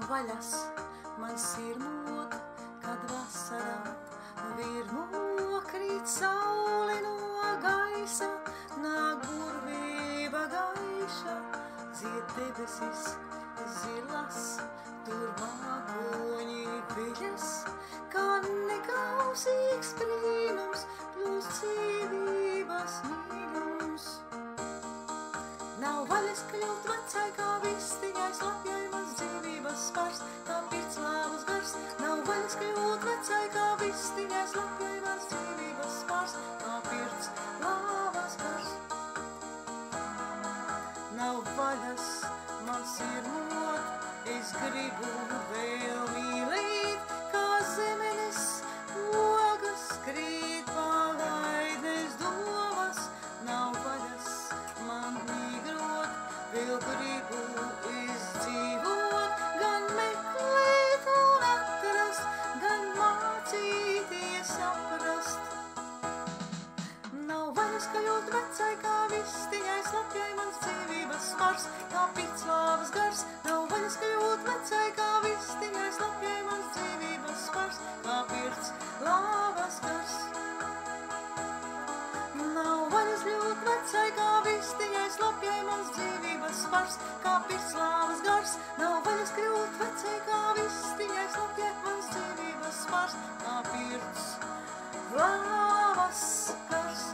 vaļas man sirmot, kad vasarā virmo krīt sauli no gaisa, nāk burvība gaiša, zied debesis zilas, tur mākoņi viļas, kā nekausīgs brīnums, plūst dzīvības mīlums. Nav vaļas kļūt vecai, kā vistiņai, slapjai mans dzīvības spars, kā pirts lāvas gars. Nav vaļas kļūt vecai, kā vistiņai, slapjai mans dzīvības spars, kā pirts lāvas gars. Nav vaļas man sirmot, es gribu vēl mīlēt, kā zemenes ogas krīt palaidnes domās. Nav vaļas man mīgrot, vēl gribu izdzīvot, gan meklēt un atrast, gan mācīties saprast. Nav vaļas kļūt vecai, kā vistiņai, slapjai mans dzīvības spars, kā pirts lāvas gars. Nav vaļas kļūt vecai, kā vistiņai, slapjai mans dzīvības spars, kā pirts lāvas gars. Nav vaļas kļūt vecai, kā vistiņai, slapjai mans dzīvības spars, kā pirts lāvas gars. Nav vaļas kļūt vecai, kā vistiņai, slapjai mans dzīvības spars, kā pirts lāvas gars.